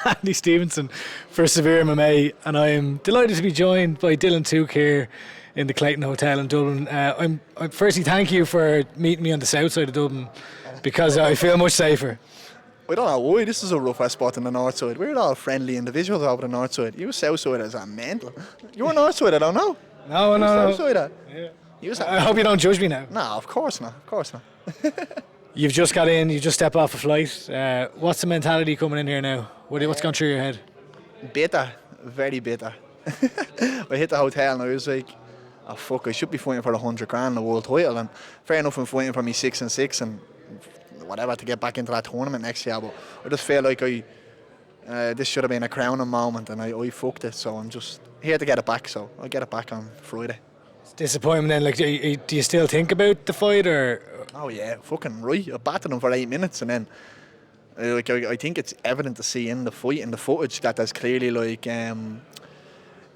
Andy Stevenson for SevereMMA, and I'm delighted to be joined by Tuke here in the Clayton Hotel in Dublin. I'm firstly, thank you for meeting me on the south side of Dublin, because I feel much safer. I don't know why this is a rougher spot than the north side. We're all friendly individuals over the north side. You south siders are mental. You're north side, I don't know. No. South sider. Yeah. I hope you don't judge me now. No, of course not. You've just got in, you just stepped off a flight. What's the mentality coming in here now? What's gone through your head? Bitter, very bitter. I hit the hotel and I was like, oh fuck, I should be fighting for the 100 grand, the world title. And fair enough, I'm fighting for me 6 and 6 and whatever to get back into that tournament next year. But I just feel like this should have been a crowning moment and I fucked it. So I'm just here to get it back. So I'll get it back on Friday. It's disappointment then. Like, do you still think about the fight or? Oh yeah, fucking right. I battered him for 8 minutes and then I think it's evident to see in the fight, in the footage, that there's clearly like an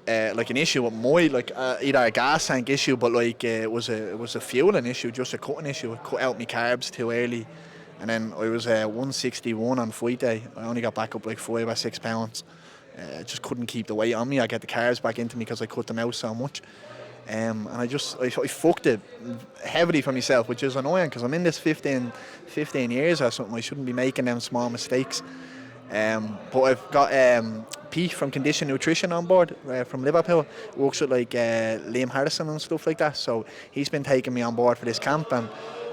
issue with either a gas tank issue, but it was a fueling issue, just a cutting issue. I cut out my carbs too early, and then I was 161 on fight day. I only got back up like 5 or 6 pounds. I just couldn't keep the weight on me. I get the carbs back into me because I cut them out so much. And I fucked it heavily for myself, which is annoying because I'm in this 15 years or something. I shouldn't be making them small mistakes. But I've got Pete from Condition Nutrition on board from Liverpool. Works with Liam Harrison and stuff like that. So he's been taking me on board for this camp, and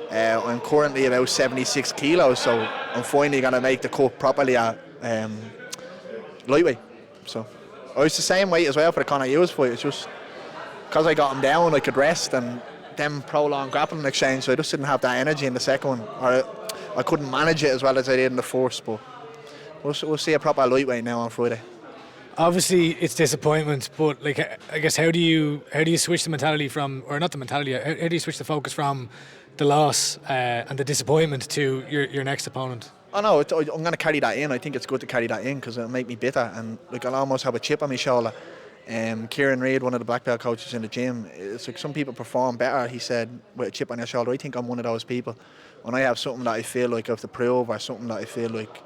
I'm currently about 76 kilos. So I'm finally gonna make the cut properly at lightweight. So I was the same weight as well for the Conor Hughes fight. It's just because I got him down, I could rest and then prolonged grappling exchange, so I just didn't have that energy in the second one, or I couldn't manage it as well as I did in the first. But we'll see a proper lightweight now on Friday. Obviously, it's disappointment, but I guess how do you switch the mentality from, or not the mentality, how do you switch the focus from the loss and the disappointment to your next opponent? Oh no, I'm going to carry that in. I think it's good to carry that in because it'll make me bitter, and I'll almost have a chip on my shoulder. Kieran Reid, one of the black belt coaches in the gym, it's like some people perform better, he said, with a chip on their shoulder. I think I'm one of those people. When I have something that I feel like I have to prove, or something that I feel like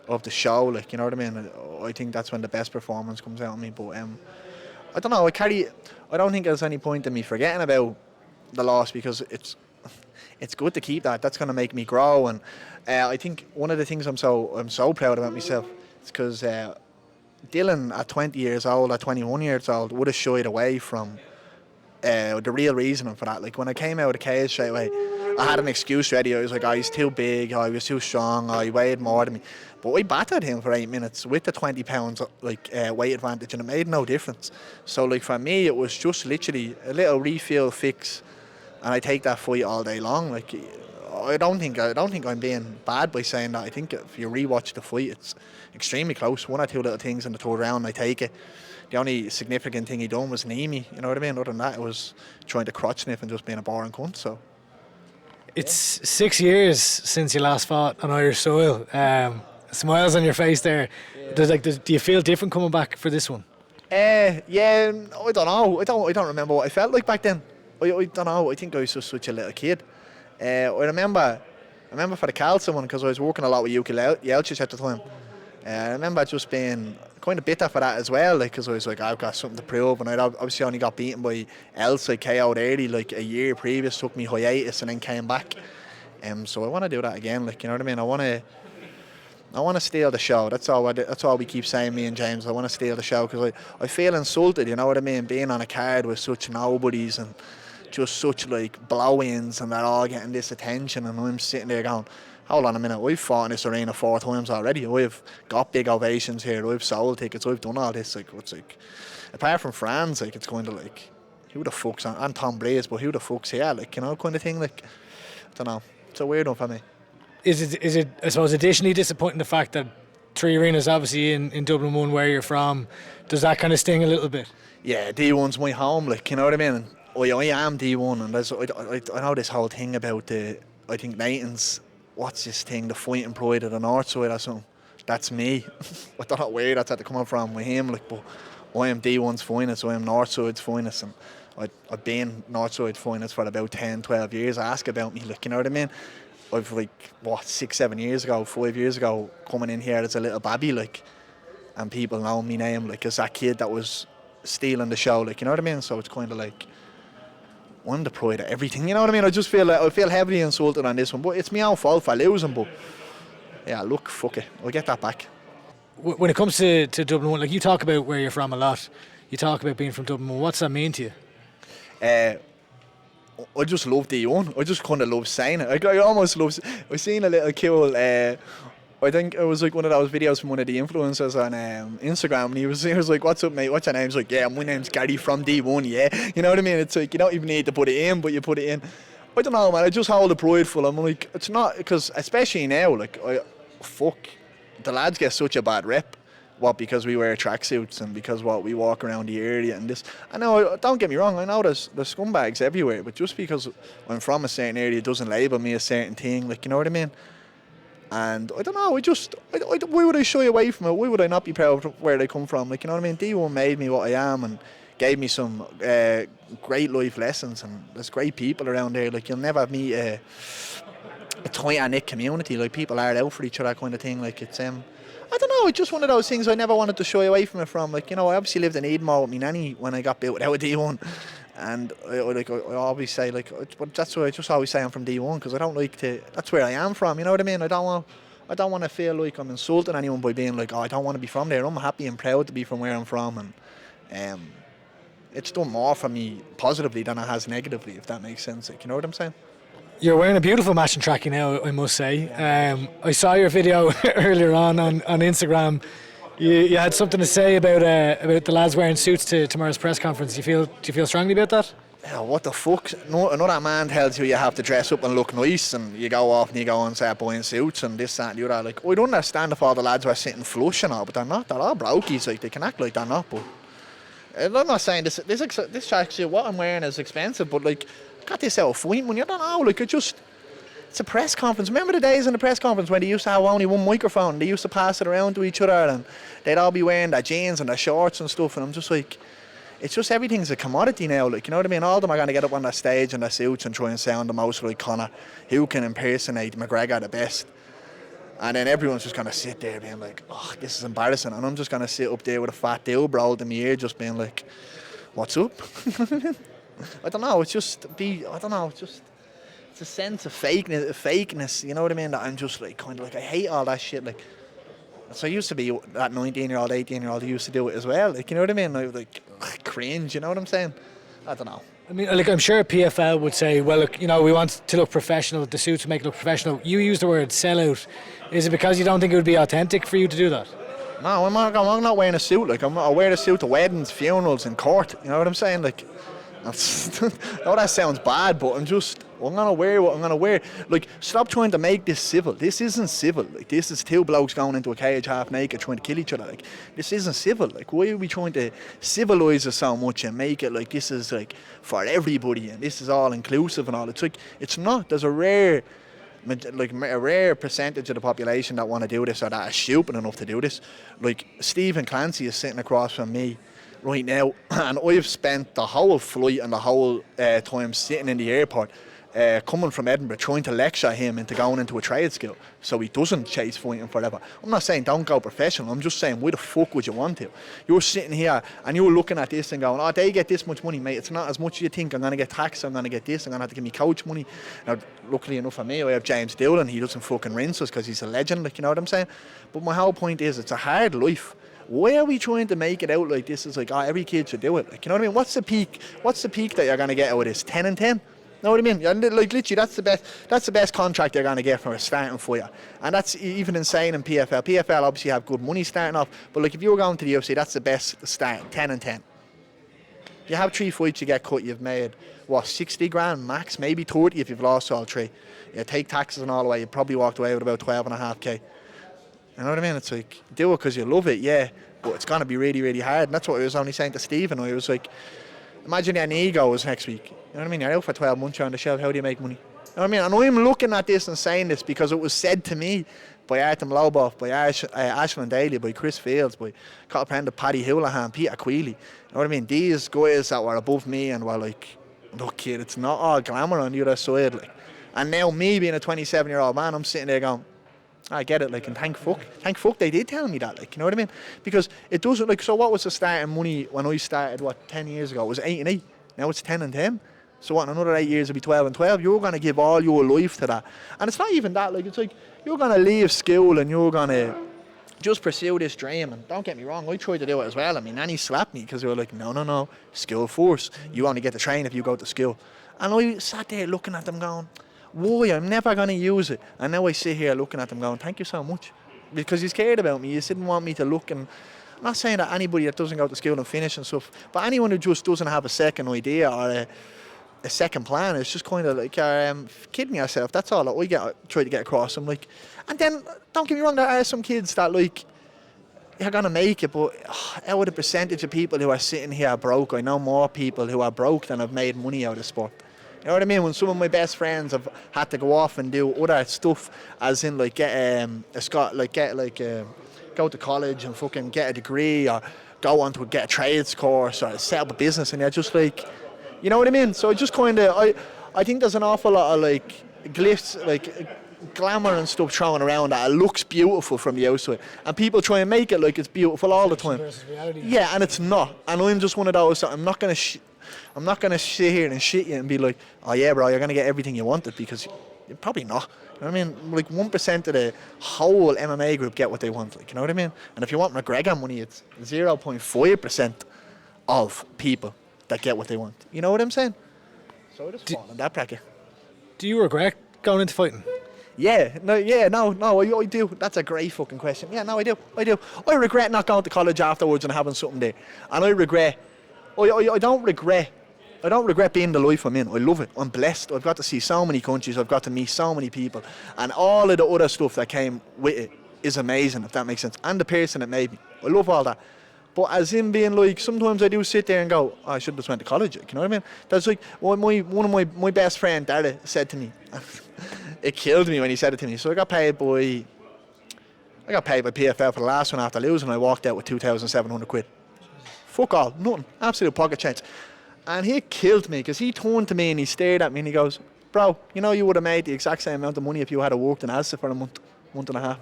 I have to show, you know what I mean? I think that's when the best performance comes out of me. But I don't know, I don't think there's any point in me forgetting about the loss, because it's good to keep that. That's going to make me grow. And I think one of the things I'm so proud about myself is because Dylan at 20 years old, at 21 years old, would have shied away from the real reasoning for that. Like when I came out of the cage straight away, I had an excuse ready. I was like, he's too big, he was too strong, he weighed more than me. But I battered him for 8 minutes with the 20 pounds weight advantage, and it made no difference. So for me, it was just literally a little refuel fix, and I take that fight all day long. I don't think I'm being bad by saying that. I think if you rewatch the fight, it's extremely close. 1 or 2 little things in the third round, I take it. The only significant thing he done was knee me. You know what I mean? Other than that, it was trying to crotch sniff and just being a boring cunt. So it's 6 years since you last fought on Irish soil. Smiles on your face there. Yeah. Do you feel different coming back for this one? Yeah, I don't know. I don't remember what I felt like back then. I don't know. I think I was just such a little kid. I remember for the calcium one, because I was working a lot with Tuke Yelchich at the time. I remember just being kind of bitter for that as well, because I was like, I've got something to prove, and I obviously only got beaten by Else. I KO'd early, a year previous, took me hiatus and then came back. So I want to do that again, you know what I mean? I want to steal the show. That's all we keep saying, me and James. I want to steal the show because I feel insulted, you know what I mean? Being on a card with such nobodies and just such blow-ins, and they're all getting this attention, and I'm sitting there going, hold on a minute, we've fought in this arena 4 times already. We've got big ovations here, we've sold tickets, we've done all this. Apart from France, it's kind of who the fuck's on, and Tom Brady's, but who the fuck's here, you know, kind of thing. I don't know, it's a weird one for me. Is it I suppose additionally disappointing the fact that 3 arenas obviously in Dublin 1 where you're from, does that kind of sting a little bit? Yeah, D1's my home, you know what I mean? I am D1, and I know this whole thing about I think Nathan's, what's this thing, the fighting pride of the north side or something. That's me. I don't know where that's had to come from with him, but I am D1's finest, I am north side's finest, and I've been north side finest for about 10, 12 years. Ask about me, you know what I mean? I've like, 6, 7 years ago, 5 years ago, coming in here as a little babby, like, and people know me name, like, as that kid that was stealing the show, like, you know what I mean? So it's kind of like, I'm the pride of everything, you know what I mean? I just feel like, I feel heavily insulted on this one, but it's my own fault for losing, but yeah, look, fuck it, I'll get that back. When it comes to Dublin, like you talk about where you're from a lot, you talk about being from Dublin. What's that mean to you? I just love D1. I just kind of love saying it. I almost love. I seen a little cool. I think it was like one of those videos from one of the influencers on Instagram, and he was like, "What's up, mate? What's your name?" He's like, "Yeah, my name's Gary from D1." Yeah, you know what I mean? It's like you don't even need to put it in, but you put it in. I don't know, man. I just hold it prideful. I'm like, it's not because, especially now, like, the lads get such a bad rep. What, because we wear tracksuits and because we walk around the area and this. I know, don't get me wrong, I know there's scumbags everywhere, but just because I'm from a certain area doesn't label me a certain thing, like, you know what I mean? And I don't know, why would I shy away from it? Why would I not be proud of where they come from? Like, you know what I mean? D1 made me what I am and gave me some great life lessons, and there's great people around there. Like, you'll never meet a tight-knit community. Like, people are out for each other kind of thing. Like, it's I don't know, it's just one of those things I never wanted to shy away from it from. Like, you know, I obviously lived in Edinburgh with me nanny when I got built without a D1. And I always say, like, but that's why I just always say I'm from D1, because I don't like to, that's where I am from, you know what I mean? I don't want to feel like I'm insulting anyone by being like, oh, I don't want to be from there. I'm happy and proud to be from where I'm from. And it's done more for me positively than it has negatively, if that makes sense. Like, you know what I'm saying? You're wearing a beautiful matching trackie now, I must say. I saw your video earlier on Instagram. You had something to say about the lads wearing suits to tomorrow's press conference. Do you feel strongly about that? Yeah, what the fuck? No, another man tells you have to dress up and look nice, and you go off and you go and start buying suits and this, that and the other. Like, I don't understand if all the lads were sitting flush and all, but they're not. They're all brokies. Like, they can act like they're not, but I'm not saying this tracksuit, what I'm wearing is expensive, but like, got this out of fighting when you don't know, like, it's a press conference. Remember the days in the press conference when they used to have only one microphone, they used to pass it around to each other, and they'd all be wearing their jeans and their shorts and stuff, and I'm just like, it's just everything's a commodity now, like, you know what I mean? All of them are going to get up on their stage in their suits and try and sound the most like Conor, who can impersonate McGregor the best. And then everyone's just going to sit there being like, oh, this is embarrassing, and I'm just going to sit up there with a fat deal rolled in my ear just being like, what's up? I don't know, it's just it's a sense of fakeness, you know what I mean, that I'm just like, kind of like, I hate all that shit, like, so I used to be that 19-year-old, 18-year-old who used to do it as well, like, you know what I mean, I was like, cringe, you know what I'm saying? I don't know. I mean, like, I'm sure PFL would say, well, look, you know, we want to look professional, the suits make it look professional. You use the word sellout. Is it because you don't think it would be authentic for you to do that? No, I'm not wearing a suit, like, I wear a suit to weddings, funerals and court, you know what I'm saying, like, no, that sounds bad, but I'm going to wear what I'm going to wear. Like, stop trying to make this civil. This isn't civil. Like, this is two blokes going into a cage half naked trying to kill each other. Like, this isn't civil. Like, why are we trying to civilise it so much and make it like this is like for everybody and this is all inclusive and all? It's like, it's not. There's a rare percentage of the population that want to do this or that are stupid enough to do this. Like, Stephen Clancy is sitting across from me right now, and I've spent the whole flight and the whole time sitting in the airport coming from Edinburgh trying to lecture him into going into a trade school so he doesn't chase fighting forever. I'm not saying don't go professional, I'm just saying why the fuck would you want to? You're sitting here and you're looking at this and going, oh, they get this much money, mate, it's not as much as you think. I'm going to get taxed, I'm going to get this, I'm going to have to give me coach money. Now, luckily enough for me, I have James Doolan, he doesn't fucking rinse us because he's a legend, like, you know what I'm saying? But my whole point is, it's a hard life. Why are we trying to make it out like this is like, oh, every kid should do it? Like, you know what I mean? What's the peak that you're going to get out of this? 10 and 10? Know what I mean? Like, literally, that's the best contract you're going to get for a starting fighter. And that's even insane in PFL. PFL obviously have good money starting off, but like, if you were going to the UFC, that's the best start, 10 and 10. You have 3 fights, you get cut, you've made, 60 grand max, maybe 30 if you've lost all 3. You take taxes and all the way, you probably walked away with about 12.5k. You know what I mean? It's like, do it because you love it, yeah, but it's going to be really, really hard. And that's what I was only saying to Stephen. I was like, imagine your knee goes next week. You know what I mean? You're out for 12 months, you're on the shelf, how do you make money? You know what I mean? And I'm looking at this and saying this because it was said to me by Artem Lobov, by Ashland Daly, by Chris Fields, by Carpenter, Paddy Houlihan, Peter Queally. You know what I mean? These guys that were above me and were like, look, kid, it's not all glamour on the other side. Like, And now me being a 27-year-old man, I'm sitting there going, I get it, like, and thank fuck they did tell me that, like, you know what I mean? Because it doesn't, like, so what was the starting money when I started, 10 years ago? It was 8 and 8. Now it's 10 and 10. So what, in another 8 years it'll be 12 and 12. You're going to give all your life to that. And it's not even that, like, it's like, you're going to leave school and you're going to just pursue this dream. And don't get me wrong, I tried to do it as well. I mean, Nanny slapped me because they were like, no, school first. You only get to train if you go to school. And I sat there looking at them going, why? I'm never going to use it. And now I sit here looking at them going, thank you so much. Because you cared about me. You didn't want me to look. And I'm not saying that anybody that doesn't go to school and finish and stuff, but anyone who just doesn't have a second idea or a second plan is just kind of like kidding yourself. That's all that I try to get across. I'm like, and then, don't get me wrong, there are some kids that, like, you're going to make it, but out of the percentage of people who are sitting here broke, I know more people who are broke than have made money out of sport. You know what I mean? When some of my best friends have had to go off and do other stuff, as in like go to college and fucking get a degree, or go on to get a trades course, or set up a business, and you're just like, you know what I mean? So I just kind of, I think there's an awful lot of like glitz, like glamour and stuff thrown around that it looks beautiful from the outside, and people try and make it like it's beautiful all the time. Yeah, and it's not. And I'm just one of those. I'm not gonna sit here and shit you and be like, oh yeah, bro, you're gonna get everything you wanted, because you're probably not. You know what I mean? Like 1% of the whole MMA group get what they want. Like, you know what I mean? And if you want McGregor money, it's 0.5% of people that get what they want. You know what I'm saying? So I just fall in that bracket. Do you regret going into fighting? No, I do. That's a great fucking question. Yeah, no, I do. I regret not going to college afterwards and having something there. And I don't regret being the life I'm in. I love it. I'm blessed. I've got to see so many countries. I've got to meet so many people. And all of the other stuff that came with it is amazing, if that makes sense. And the person that made me. I love all that. But as in being like, sometimes I do sit there and go, oh, I should have just went to college. Like, you know what I mean? That's like, one of my best friend, Dara, said to me, it killed me when he said it to me. So I got paid by PFL for the last one after losing. I walked out with 2,700 quid. Fuck all, nothing, absolute pocket change. And he killed me, because he turned to me and he stared at me and he goes, bro, you know you would have made the exact same amount of money if you had worked in Asda for a month and a half.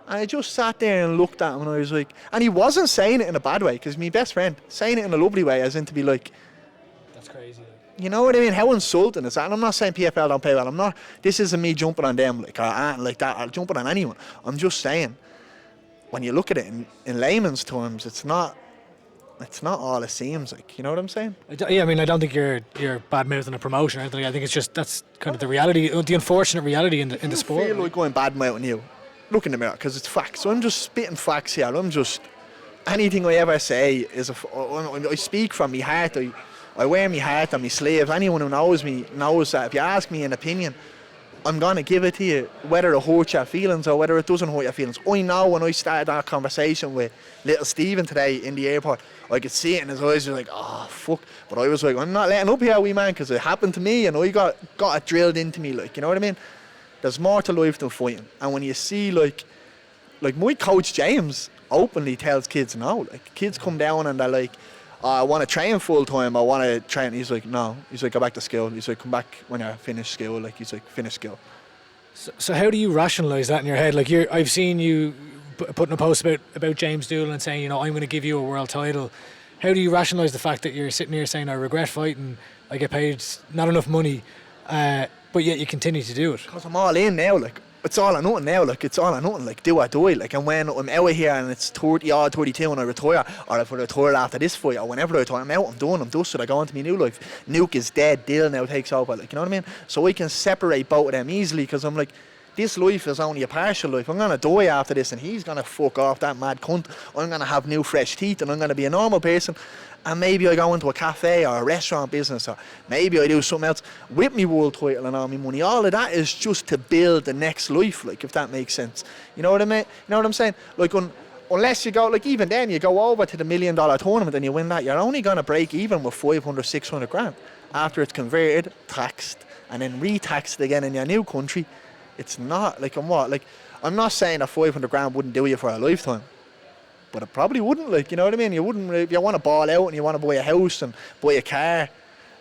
And I just sat there and looked at him and I was like, and he wasn't saying it in a bad way, because my best friend, saying it in a lovely way, as in to be like, that's crazy. You know what I mean? How insulting is that? And I'm not saying PFL don't pay well. This isn't me jumping on them like that, or jumping on anyone. I'm just saying, when you look at it in layman's terms, it's not all it seems like. You know what I'm saying? Yeah, I mean, I don't think you're bad mouthing a promotion or anything. I think it's just, that's kind of the reality, the unfortunate reality in the sport. I feel like going bad mouthing you. Look in the mirror, because it's facts. So I'm just spitting facts here. Anything I ever say is I speak from my heart. I wear my heart on my sleeve. Anyone who knows me knows that if you ask me an opinion, I'm going to give it to you, whether it hurts your feelings or whether it doesn't hurt your feelings. I know when I started that conversation with little Stephen today in the airport, I could see it in his eyes. He was like, oh, fuck. But I was like, I'm not letting up here, wee man, because it happened to me and I got it drilled into me, like, you know what I mean? There's more to life than fighting. And when you see, like my coach James openly tells kids no. Like, kids come down and they're like, oh, I want to train full time. I want to train. He's like, no. He's like, go back to school. He's like, come back when you're finished school. Like, he's like, finish school. So how do you rationalise that in your head? Like, I've seen you putting a post about James Doolin and saying, you know, I'm going to give you a world title. How do you rationalise the fact that you're sitting here saying, I regret fighting, I get paid not enough money, but yet you continue to do it? Because I'm all in now, like. It's all or nothing now, like, it's all or nothing, like, do or die, like, and when I'm out of here and it's 30 or 32 and I retire, or if I retire after this fight, or whenever I retire, I'm out, I'm done, I'm dusted, I go on to my new life. Nuke is dead, Dylan now takes over, like, you know what I mean? So I can separate both of them easily, because I'm like, this life is only a partial life. I'm going to die after this and he's going to fuck off, that mad cunt. I'm going to have new fresh teeth and I'm going to be a normal person. And maybe I go into a cafe or a restaurant business, or maybe I do something else with me world title and all my money. All of that is just to build the next life, like, if that makes sense. You know what I mean? You know what I'm saying? Like, unless you go, like, even then, you go over to the $1 million tournament and you win that, you're only going to break even with 500, 600 grand. After it's converted, taxed, and then re-taxed again in your new country. It's not, like, I'm not saying that 500 grand wouldn't do you for a lifetime. But it probably wouldn't, like, you know what I mean? You wouldn't, if you want to ball out and you want to buy a house and buy a car,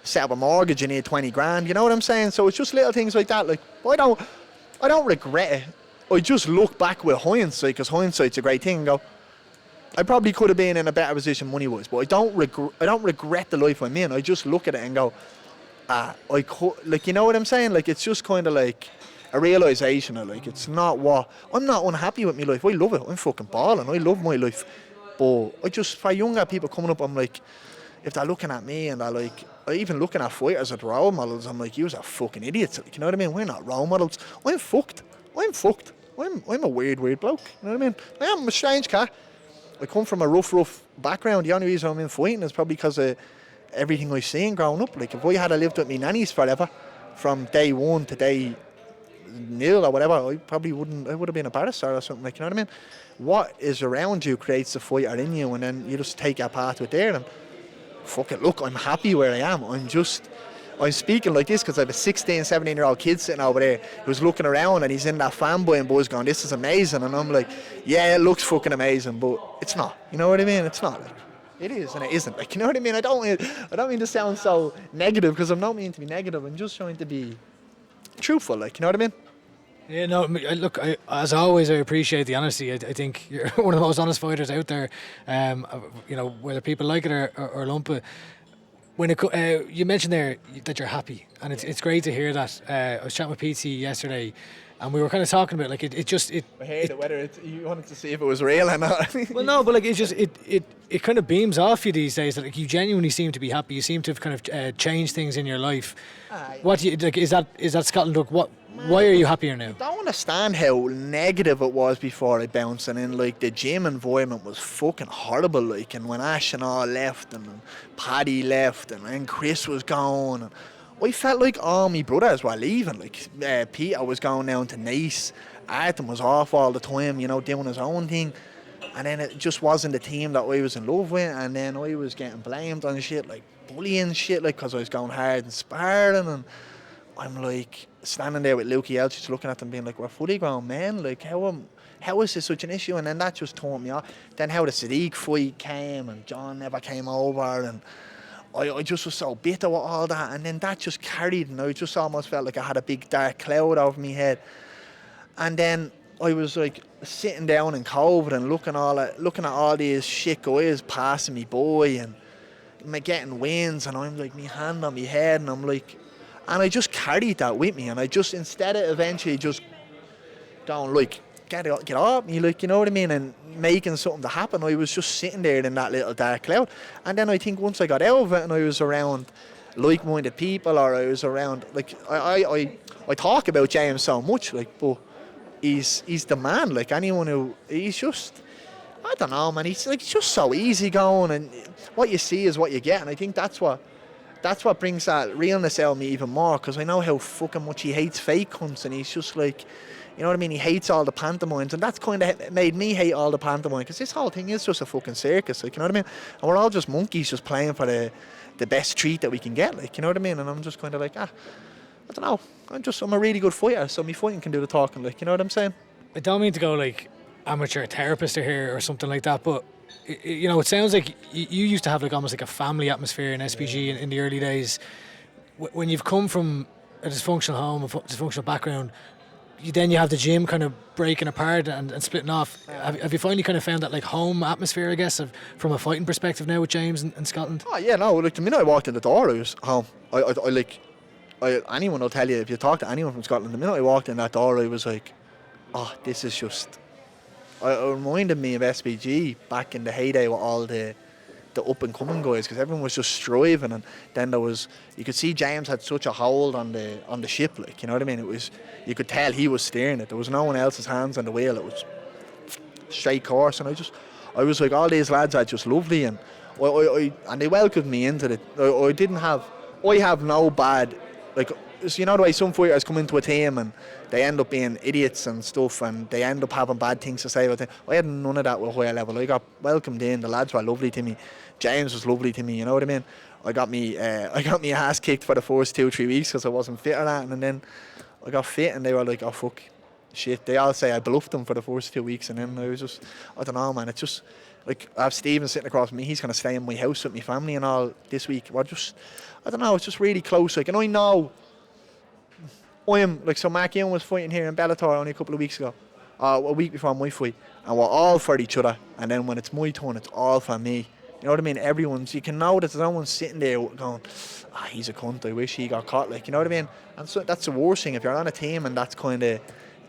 set up a mortgage, you need 20 grand. You know what I'm saying? So it's just little things like that. Like, I don't regret it. I just look back with hindsight, because hindsight's a great thing, and go, I probably could have been in a better position money-wise, but I don't regret the life I'm in. I just look at it and go, I could, like, you know what I'm saying? Like, it's just kind of like a realisation of, like, it's not what, I'm not unhappy with my life. I love it. I'm fucking balling. I love my life. But I just, for younger people coming up, I'm like, if they're looking at me and they're like, or even looking at fighters as role models, I'm like, you're fucking idiots. Like, you know what I mean? We're not role models. I'm fucked. I'm a weird bloke. You know what I mean? I'm a strange cat. I come from a rough background. The only reason I'm in fighting is probably because of everything I've seen growing up. Like, if I had lived with me nannies forever, from day one to day nil or whatever, I would have been a barrister or something. Like, you know what I mean? What is around you creates the fighter in you, and then you just take your path with there. And fuck it, look, I'm happy where I am. I'm speaking like this because I have a 16, 17-year-old kid sitting over there who's looking around, and he's in that fanboy and boys going, this is amazing. And I'm like, yeah, it looks fucking amazing, but it's not. You know what I mean? It's not. Like, it is and it isn't. Like, you know what I mean? I don't mean to sound so negative, because I'm not meaning to be negative. I'm just trying to be truthful. Like, you know what I mean? Yeah, no, look, as always, I appreciate the honesty. I think you're one of the most honest fighters out there, you know, whether people like it or lump it. When you mentioned there that you're happy, and it's great to hear that. I was chatting with PT yesterday, and we were kind of talking about, like, I heard whether you wanted to see if it was real or not. Well, no, but like, it kind of beams off you these days that, like, you genuinely seem to be happy. You seem to have kind of changed things in your life. What do you like? Is that Scotland Duck? Why are you happier now? I don't understand how negative it was before I bounced, and then, like, the gym environment was fucking horrible. Like, and when Ash and all left, and Paddy left, and then Chris was gone, and I felt like all my brothers were leaving. Like, Peter was going down to Nice, Artem was off all the time, you know, doing his own thing, and then it just wasn't the team that I was in love with, and then I was getting blamed on shit like bullying shit, like, because I was going hard and sparring, and I'm like standing there with Lukey Elchich looking at them being like, we're fully grown men, like, how is this such an issue? And then that just turned me off. Then how the Sadiq fight came, and John never came over, and I just was so bitter with all that, and then that just carried, and I just almost felt like I had a big dark cloud over my head. And then I was like sitting down in COVID and looking at all these shit guys passing me by and getting wins, and I'm like, me hand on my head, and I'm like, and I just carried that with me, and I just, instead of eventually just going like, get off me, like, you know what I mean, and making something to happen, I was just sitting there in that little dark cloud. And then I think once I got out of it and I was around like-minded people, or I was around, like, I talk about James so much, like, but he's the man. Like, anyone who, he's just, I don't know, man, he's like just so easygoing, and what you see is what you get, and I think that's what brings that realness out of me even more, because I know how fucking much he hates fake cunts, and he's just like, you know what I mean, he hates all the pantomimes, and that's kind of made me hate all the pantomime, because this whole thing is just a fucking circus, like, you know what I mean, and we're all just monkeys just playing for the best treat that we can get, like, you know what I mean, and I'm just kind of like, I don't know, I'm a really good fighter, so me fighting can do the talking, like, you know what I'm saying? I don't mean to go like amateur therapist here or something like that, but you know, it sounds like you used to have like almost like a family atmosphere in SPG in the early days. When you've come from a dysfunctional home, a dysfunctional background, then you have the gym kind of breaking apart and splitting off. Have you finally kind of found that like home atmosphere, I guess, from a fighting perspective now with James and Scotland? Oh yeah, no, like the minute I walked in the door, I was home. Anyone will tell you, if you talk to anyone from Scotland, the minute I walked in that door, I was like, oh, this is just. It reminded me of SPG back in the heyday with all the up and coming guys, because everyone was just striving, and then you could see James had such a hold on the ship, like, you know what I mean. You could tell he was steering it. There was no one else's hands on the wheel. It was straight course, and I was like, all these lads are just lovely, and and they welcomed me into it. I have no bad, like, you know the way some fighters come into a team and they end up being idiots and stuff, and they end up having bad things to say about them. I had none of that with higher level. I got welcomed in. The lads were lovely to me. James was lovely to me. You know what I mean? I got me ass kicked for the first 2-3 weeks because I wasn't fit or that, and then I got fit, and they were like, "Oh fuck, shit, they all say I bluffed them for the first 2 weeks, and then I was just, I don't know, man. It's just like I have Steven sitting across from me. He's gonna stay in my house with my family and all this week. We're just, I don't know. It's just really close. Like, and I know I am like, so Mark Young was fighting here in Bellator only a couple of weeks ago, a week before my fight, and we're all for each other. And then when it's my turn, it's all for me. You know what I mean? Everyone's, you can know that there's no one sitting there going, he's a cunt, I wish he got caught. Like, you know what I mean? And so that's the worst thing. If you're on a team and that's kind of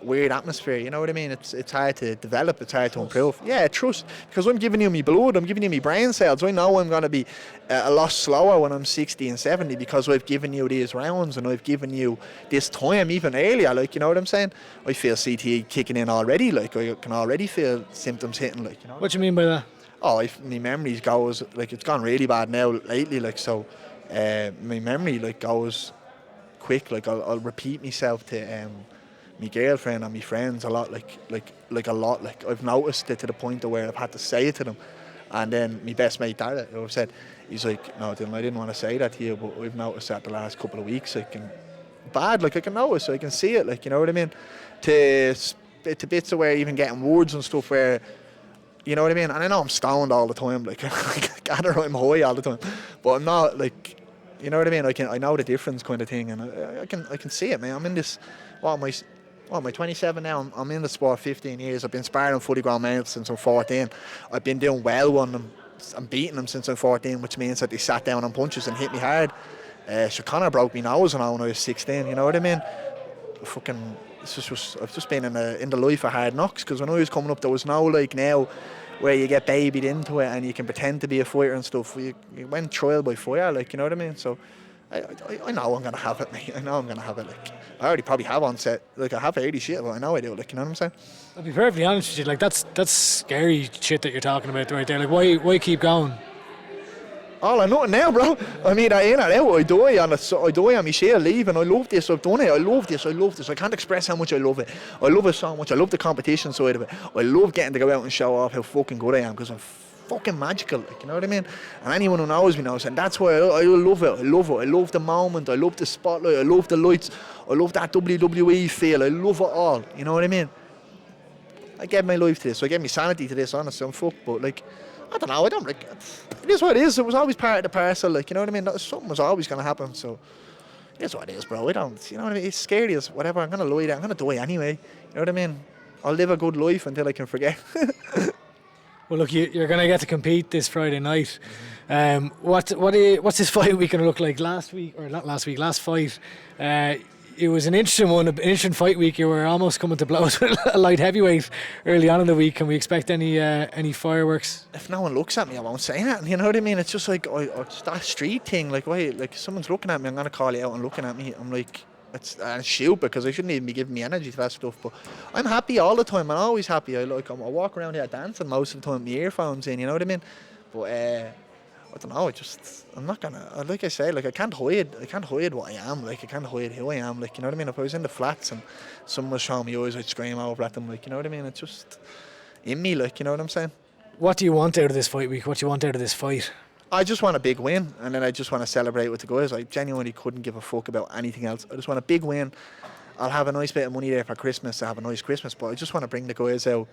weird atmosphere, you know what I mean? It's hard to develop, it's hard to improve. Yeah, trust. Because I'm giving you my blood, I'm giving you my brain cells. I know I'm going to be a lot slower when I'm 60 and 70 because I've given you these rounds and I've given you this time even earlier, like, you know what I'm saying? I feel CTE kicking in already, like, I can already feel symptoms hitting, like, you know. What do you mean by that? Oh, my memories goes, like, it's gone really bad now lately, like, so my memory, like, goes quick, like, I'll repeat myself to my girlfriend and my friends a lot, like a lot, like, I've noticed it to the point of where I've had to say it to them. And then my best mate Dara, who I've said, he's like, no Dylan, I didn't want to say that to you, but I've noticed that the last couple of weeks, like, and bad, like, I can notice, I can see it, like, you know what I mean, to bits of where even getting words and stuff where, you know what I mean, and I know I'm stoned all the time, like, I gather I'm high all the time, but I'm not, like, you know what I mean, I know the difference kind of thing, and I can see it, man. I'm in this, what am I 27 now? I'm in the sport 15 years. I've been sparring fully grown males since I'm 14. I've been doing well on them. I'm beating them since I'm 14, which means that they sat down on punches and hit me hard. So Connor broke me nose when I was 16, you know what I mean? I've just been in the life of hard knocks, because when I was coming up, there was no, like, now where you get babied into it and you can pretend to be a fighter and stuff. You went trial by fire, like, you know what I mean? So I know I'm going to have it, mate. I know I'm going to have it, like, I already probably have on set, like, I have 80 shit, but I know I do, like, you know what I'm saying? I'll be perfectly honest with you, like, that's scary shit that you're talking about right there. Like, why keep going? All or nothing now, bro. I mean, I in or out, I die on my share leave, and I love this, I've done it, I love this. I can't express how much I love it. I love it so much, I love the competition side of it. I love getting to go out and show off how fucking good I am, because I'm fucking magical, like, you know what I mean? And anyone who knows me knows, and that's why I love it. I love the moment, I love the spotlight, I love the lights, I love that WWE feel, I love it all, you know what I mean? I gave my life to this, I gave my sanity to this, honestly, I'm fucked, but, like, I don't know, I don't, like, it is what it is. It was always part of the parcel, like, you know what I mean? Something was always going to happen, so it is what it is, bro. I don't, you know what I mean? It's scary as whatever, I'm going to lie there, I'm going to die anyway, you know what I mean? I'll live a good life until I can forget. Well, look, you're going to get to compete this Friday night. What's this fight week going to look like? Last fight, it was an interesting one, an interesting fight week. You were almost coming to blows with a light heavyweight early on in the week. Can we expect any fireworks? If no one looks at me, I won't say that. You know what I mean? It's just like it's that street thing. Like, wait, like, someone's looking at me, I'm gonna call you out and looking at me. I'm like, it's shoot, because I shouldn't even be giving me energy to that stuff. But I'm happy all the time. I'm always happy. I walk around here dancing most of the time with my earphones in. You know what I mean? But I don't know. I'm not gonna. Like I say, like, I can't hide what I am. Like, I can't hide who I am. Like, you know what I mean? If I was in the flats and someone was showing me eyes, I'd scream over at them. Like, you know what I mean? It's just in me. Like, you know what I'm saying? What do you want out of this fight week? What do you want out of this fight? I just want a big win, and then I just want to celebrate with the guys. I genuinely couldn't give a fuck about anything else. I just want a big win. I'll have a nice bit of money there for Christmas. I have a nice Christmas, but I just want to bring the guys out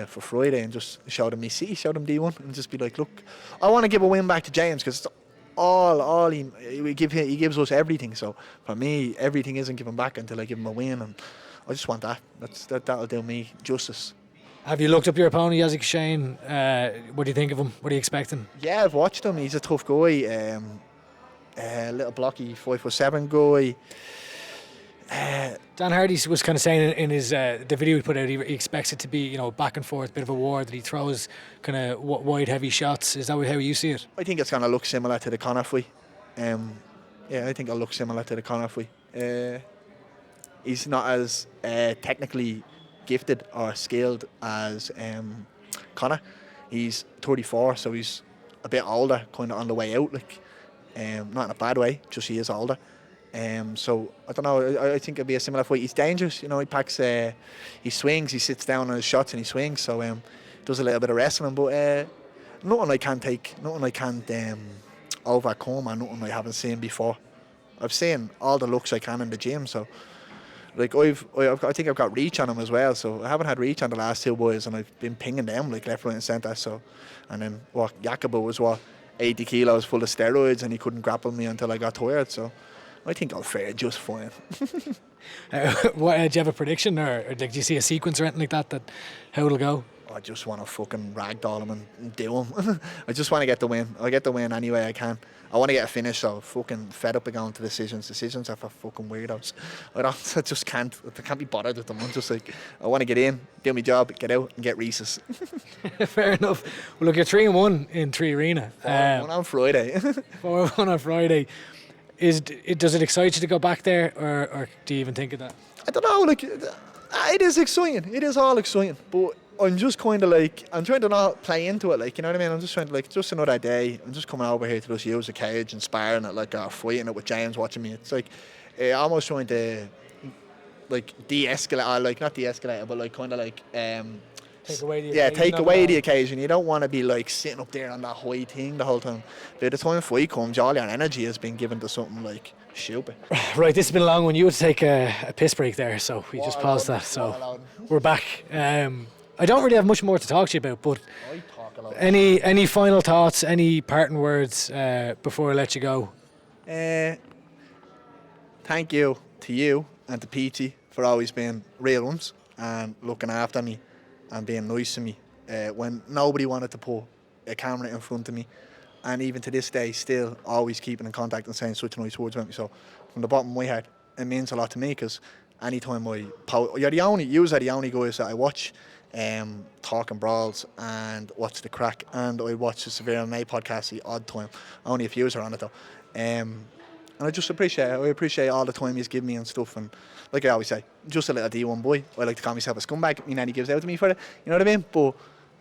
for Friday and just show them show them D1, and just be like, look, I want to give a win back to James, because all he gives us everything. So for me, everything isn't given back until I give him a win, and I just want that. That'll do me justice. Have you looked up your opponent, Yazid Chouchane? What do you think of him? What are you expecting? Yeah, I've watched him. He's a tough guy. Little blocky 5'7" guy. Dan Hardy was kind of saying in his the video he put out, he expects it to be, you know, back and forth, bit of a war, that he throws kind of wide, heavy shots. Is that how you see it? I think it's going to look similar to the Conor fight. Yeah, I think it'll look similar to the Conor fight. He's not as technically gifted or skilled as Conor. He's 34, so he's a bit older, kind of on the way out, like, not in a bad way, just he is older. So I don't know. I think it'll be a similar fight. He's dangerous, you know. He packs, he swings, he sits down on his shots and he swings. So does a little bit of wrestling, but nothing I can't overcome, or nothing I haven't seen before. I've seen all the looks I can in the gym, so like I think I've got reach on him as well. So I haven't had reach on the last two boys, and I've been pinging them like left, right, and centre. So, and then Jacobo was 80 kilos full of steroids, and he couldn't grapple me until I got tired. So I think I'll fare just fine. Do you have a prediction, or like, do you see a sequence or anything like that how it'll go? I just want to fucking ragdoll him and do him. I just want to get the win. I'll get the win any way I can. I want to get a finish, so fucking fed up of going to decisions. Decisions are for fucking weirdos. I just can't. I can't be bothered with them. I'm just like, I want to get in, do my job, get out, and get Reese's. Fair enough. Well, look, you're 3-1 in Tree Arena. 4-1 on Friday. 4-1 on Friday. Does it excite you to go back there, or do you even think of that? I don't know. Like, it is exciting. It is all exciting, but I'm just kind of like, I'm trying to not play into it, like, you know what I mean? I'm just trying to, like, just another day. I'm just coming over here to just use the cage and sparring it, like, fighting it with James watching me. It's like, almost trying to, like, de-escalate, or, like, not de-escalate, but, like, kind of, like, take away the occasion. Take away the occasion. You don't want to be, like, sitting up there on that high thing the whole time. By the time fight comes, all your energy has been given to something, like, stupid. Right, this has been a long one. You had to take a piss break there, so we just paused that. So we're back. I don't really have much more to talk to you about, but any final thoughts, any parting words before I let you go? Thank you to you and to Peachy for always being real ones and looking after me and being nice to me when nobody wanted to put a camera in front of me, and even to this day still always keeping in contact and saying such nice words about me. So from the bottom of my heart, it means a lot to me, because anytime you're the only guys that I watch talking brawls and watch the crack, and I watch the SevereMMA podcast the odd time. Only a few are on it though. And I just appreciate all the time he's given me and stuff. And like I always say, just a little D1 boy. I like to call myself a scumbag. My nanny gives out to me for it. You know what I mean? But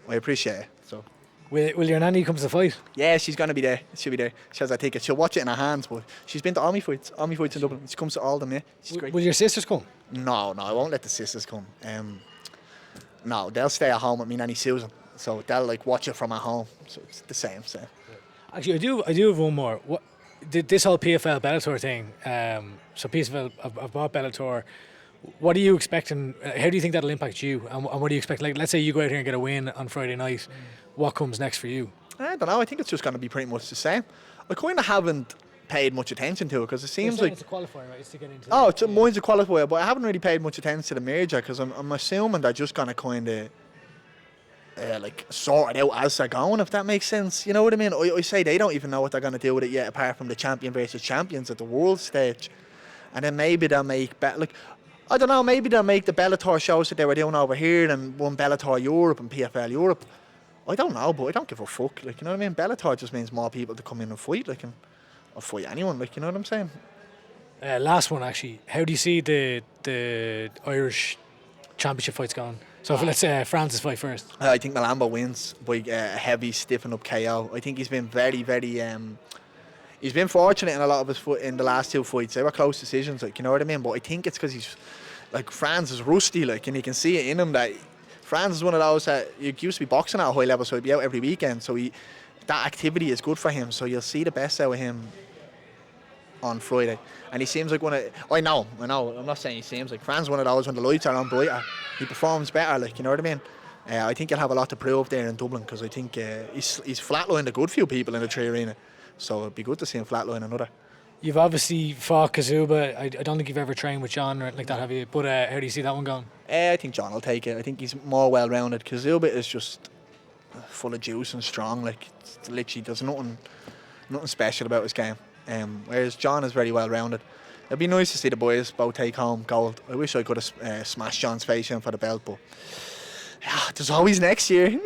I appreciate it. So. Will your nanny come to the fight? Yeah, she's going to be there. She'll be there. She has a ticket. She'll watch it in her hands, but she's been to all my fights in Dublin. She comes to all of them, yeah. She's great. Will your sisters come? No, I won't let the sisters come. No, they'll stay at home with me nanny Susan. So they'll like watch it from at home. So it's the same. Actually, I do have one more. What this whole PFL Bellator thing? So PFL, I've bought Bellator. What are you expecting? How do you think that'll impact you? And what do you expect? Like, let's say you go out here and get a win on Friday night. What comes next for you? I don't know. I think it's just going to be pretty much the same. I kind of haven't paid much attention to it, because it seems like it's a qualifier, right? It's to get into. Mine's a qualifier, but I haven't really paid much attention to the merger, because I'm assuming they're just going to kind of like sort it out as they're going, if that makes sense. You know what I mean? I say they don't even know what they're going to do with it yet, apart from the champion versus champions at the world stage. And then maybe they'll make I don't know, maybe they'll make the Bellator shows that they were doing over here and one Bellator Europe and PFL Europe. I don't know, but I don't give a fuck. Like, you know what I mean? Bellator just means more people to come in and fight. Like, and I'll fight anyone. Like, you know what I'm saying? Last one, actually. How do you see the Irish championship fights going? So let's say Francis fight first. I think Malambo wins by a heavy stiffen up KO. I think he's been very, very. He's been fortunate in a lot of his in the last two fights. They were close decisions, like, you know what I mean. But I think it's because he's like, Franz is rusty, like, and you can see it in him that Franz is one of those that you used to be boxing at a high level, so he'd be out every weekend. So that activity is good for him. So you'll see the best out of him on Friday. And he seems like I know. I'm not saying he seems like. Franz one of those when the lights are on brighter, he performs better, like, you know what I mean. I think he'll have a lot to prove there in Dublin, because I think he's flatlined a good few people in the Tree Arena. So it'd be good to see him flatline another. You've obviously fought Kazuba. I don't think you've ever trained with John or anything like that, have you? But how do you see that one going? I think John will take it. I think he's more well-rounded. Kazuba is just full of juice and strong. Like, it's literally, there's nothing special about his game. Whereas John is very well-rounded. It'd be nice to see the boys both take home gold. I wish I could have smashed John's face in for the belt, but there's always next year.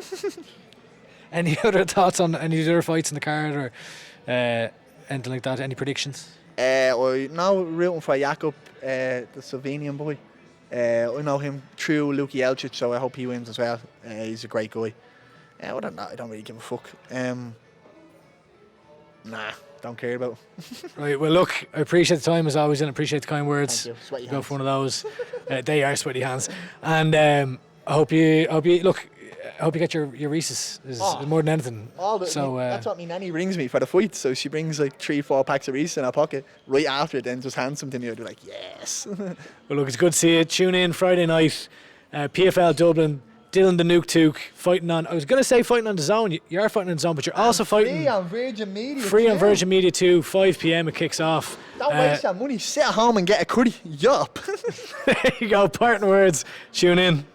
Any other thoughts on any other fights in the card, or anything like that? Any predictions? I'm now rooting for Jakub, the Slovenian boy. I know him through Luke Jelcic, so I hope he wins as well. He's a great guy. Other than that, I don't really give a fuck. Don't care about it. Right, well, look, I appreciate the time as always, and appreciate the kind words. Thank you. Sweaty Go hands. For one of those. They are sweaty hands. And I hope you look. I hope you get your Reese's. Is more than anything. That's what my nanny brings me for the fight. So she brings like 3-4 packs of Reese's in her pocket right after it, then just hands them to me. I'd be like, yes. Well, look, it's good to see you. Tune in Friday night, PFL Dublin. Dylan the Nuke Tuke fighting on. I was going to say fighting on the zone. You are fighting on the zone, but you're also fighting free on Virgin Media. Free on Virgin Media too. 5 p.m. it kicks off. Don't waste that money. Sit at home and get a curry. Yup. There you go. Parting words. Tune in.